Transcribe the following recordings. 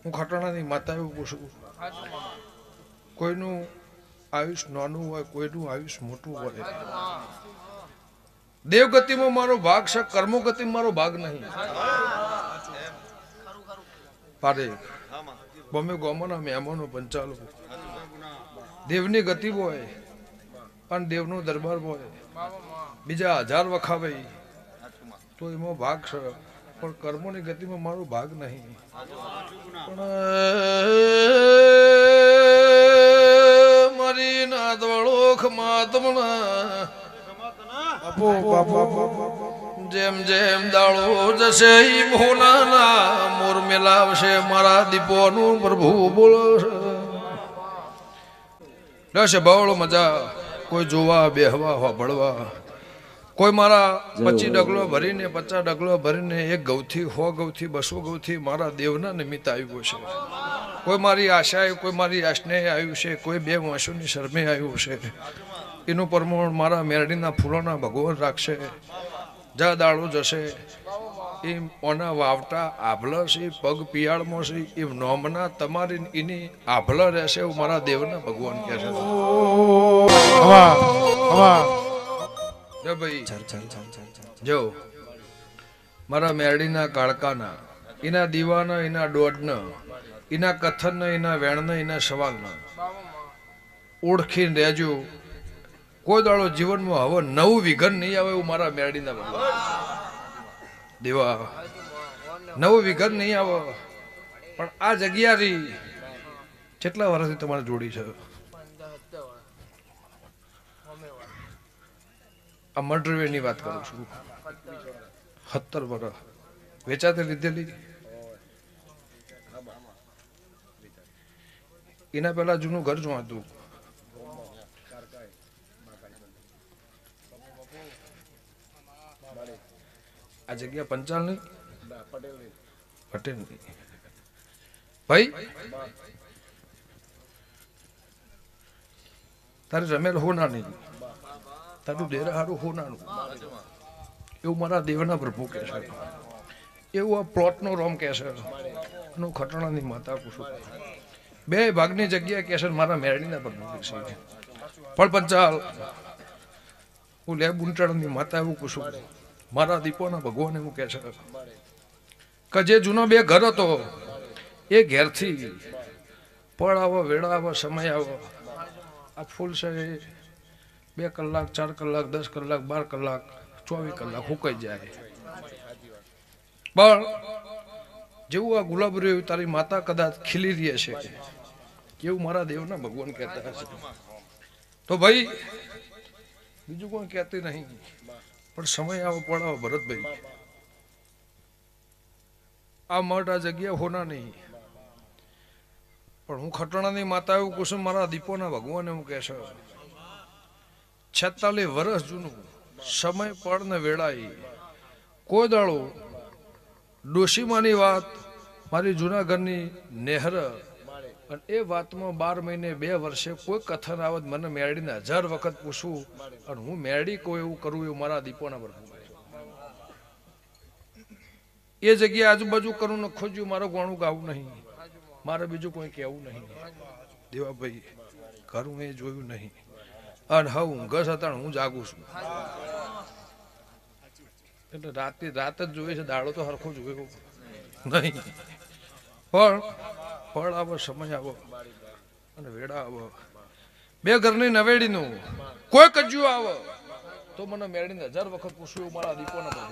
હું ખટાણાની માતા એવું પૂછું, કોઈનું આયુષ નાનું હોય, કોઈનું આયુષ મોટું હોય. દેવગતિમાં મારો ભાગ છે, કર્મોગતિમાં મારો ભાગ નહીં. પારે બમે ગોમાના મહેમાનો પંચાલો દેવની ગતિ હોય અને દેવનો દરબાર હોય, બીજા 1000 વખાવે તો એમાં ભાગ છે, પણ કર્મોની ગતિમાં મારો ભાગ નહીં. પણ મારી નાદવળોખ માતમણા જેમ જેમ દાળો જશે ઈ મોનાના મોર મેલાવશે મારા દીપોનું પ્રભુ બોલશે બવળ મજા. કોઈ જોવા બેહવા હોબળવા, કોઈ મારા 25 ડગલો ભરીને 50 ડગલો ભરીને 1 ગૌથી 100 ગૌથી 200 ગૌથી મારા દેવના નિમિત્ત આવ્યું છે. કોઈ મારી આશાએ, કોઈ મારી આશને આવ્યું છે, કોઈ 2 વાંસોની શરમે આવ્યું છે. એનું પરમોણ મારા મેરડીના ફૂલોના ભગવાન રાખશે. જા દાડો જશે એ ઓના વાવટા આભલા છે, પગ પિયાળમાં છે, એ નોમના તમારી એની આભલા રહેશે એવું મારા દેવના ભગવાન કહે છે. ભાઈ જો મારા મેરડીના કાળકાના, એના દીવાના, એના દોડના, એના કથનના, એના વેણના, એના સવાલના ઓળખીને રહેજો. કોઈ દાડો જીવનમાં હવે નવું વિઘન નહીં આવે એવું મારા મેરડીના ભગવાન દેવા. નવું વિઘન નહીં આવે. પણ આ જગ્યા રી કેટલા વર્ષથી તમારે જોડી છે? આ મર્ડરવે ની વાત કરું છું. 17 વર્ષ વેચાતે લીધેલી. એના પહેલા જૂનું ઘર શું હતું? આ જગ્યા પંચાલ ની પટેલ ની ભાઈ. તારે રમેલ હોના નહીં, તારું દેર હારું હોનાનું એવું મારા દેવના પ્રભુ કહે છે. એવું આ પ્લોટનો રોમ કહે છે. એનું ખટણાની માતા પૂછું 2 ભાગની જગ્યા કહે છે મારા મેરડીના પ્રભુ કહે છે. પણ પંચાલ હું લે બુંટાળની માતા એવું પૂછું મારા દીપોના ભગવાન એવું કહે છે કે જે જૂનો 2 ઘર હતો એ ઘેરથી પળ આવો, વેળા આવો, સમય આવો, આ ફૂલ છે 2 કલાક, 4 કલાક, 10 કલાક, 12 કલાક, 24 કલાક હુકાઈ જાય. પણ જેવું આ ગુલાબ રહ્યું તારી માતા કદાચ ખીલી રહે છે એવું મારા દેવના ભગવાન કહેતા હશે. તો ભાઈ બીજું કોઈ કહેતી નહીં, પણ સમય આવો પડાવો ભરતભાઈ. આ મઠ આ જગ્યા હોના નહીં, પણ હું ખટણાની માતા એવું કહું છું મારા દીપોના ભગવાન એવું કહે છે 46 વર્ષ જૂનું સમય પડ ને વેળાઈ કોઈ દાડો ડોશીમાની વાત મારી જૂનાગઢની નેહર અને એ વાતમાં 12 મહિને 2 વર્ષે કોઈ કથન આવત મને મેરડીને 1000 વખત પૂછવું અને હું મેરડી કોઈ એવું કરું એવું મારા દીપોના પર એ જગ્યાએ આજુબાજુ કરું ને ખોજ્યું મારું ગાણું ગાવું નહીં, મારે બીજું કોઈ કહેવું નહીં. દેવાભાઈ કરું એ જોયું નહીં અને હવે ઊંઘ હતા હું જાગું છું એટલે રાત જ જોઈએ છે, દાડો તો હરખો જોયો નહીં. પણ ફળ આવો, સમય આવો અને વેડા આવો, 2 ઘરની નવેડીનું કોઈ કજ્યું આવો તો મને મેળીને 1000 વખત પૂછ્યું મારા દીપોના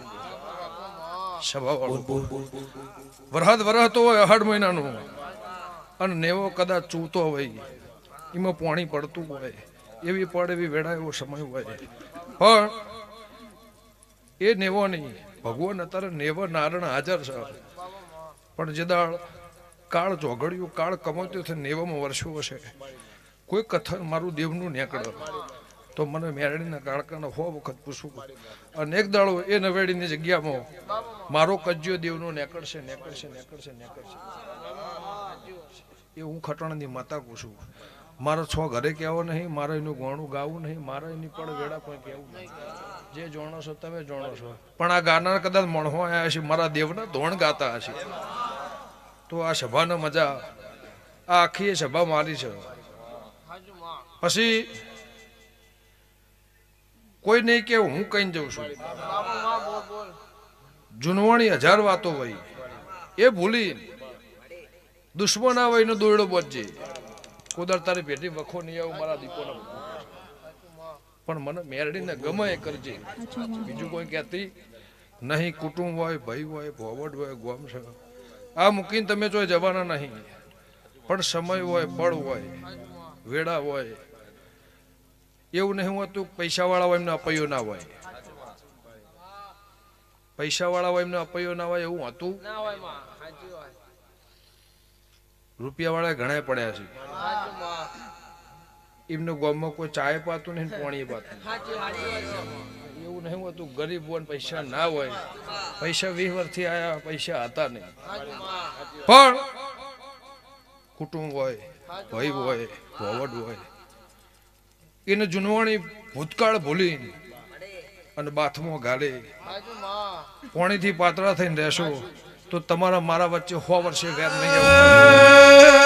વરહદ તો હોય 8 મહિનાનું અને નેવો કદાચ ચૂતો હોય એમાં પાણી પડતું હોય એવી પડ એવી વેડા એવો સમય હોય. પણ એ નેવો નહીં, ભગવાન અત્યારે નેવો નારણ હાજર છે. પણ જે દાળ કાળ ચોઘડ્યું, કાળ કમાતું છે 90 વર્ષો હશે કોઈ કથન મારું દેવનું નીકળે તો મને મેરડીના કાળકાનો 100 વખત પૂછવું અને એક દાડો એ નવેડીની જગ્યામાં મારો કજ્યો દેવનો નીકળશે. એ હું ખટણાની માતા પૂછું. મારે 6 ઘરે કહેવો નહીં, મારે એનું ગાણું ગાવું નહીં, મારે એની પડ વેડા કોઈ કહેવું નહીં. જે જાણો છો તમે જાણો છો. પણ આ ગાનાર કદાચ મણહો આવ્યા છે મારા દેવના ધોણ ગાતા હશે. તો આ સભાનો મજા આ આખી સભા મારી છે. પછી કોઈ નહીં કે હું કઈ જઉં છું. જૂનવાણી 1000 વાતો હોય એ ભૂલી દુશ્મન આવે એનો દોયડો બોજે. કોદર તારી ભેટી વખો નહીં આવું મારા દીપોને, પણ મને મેરડીને ગમે એ કરજે. બીજું કોઈ કહેતી નહીં. કુટુંબ હોય, ભાઈ હોય, ભોવડ હોય, ગોમ છે, આ મૂકીને તમે જો જવાના નહીં. પણ સમય હોય, બળ હોય, વેડા હોય, એવું નહીં હોતું. પૈસા વાળા હોય એમને અપૈયો ના હોય, પૈસા વાળા હોય એમને અપૈયો ના હોય એવું હતું. રૂપિયા વાળા ઘણા પડ્યા છે. એમને ગામમાં કોઈ ચાય પાતું નહીં, પાણી પાતું એવું નહીં હોતું. ગરીબ હોય પૈસા ના હોય. પૈસા 20 વર્ષથી આયા, પૈસા હતા નહીં. પણ કુટુંબ હોય, ભાઈ હોય, ભોવડ હોય, એને જૂનવાણી ભૂતકાળ ભૂલી અને બાથમાં ગાલે પાણીથી પાતળા થઈને રહેશો તો તમારા મારા વચ્ચે 100 વર્ષે વેર નહીં આવે.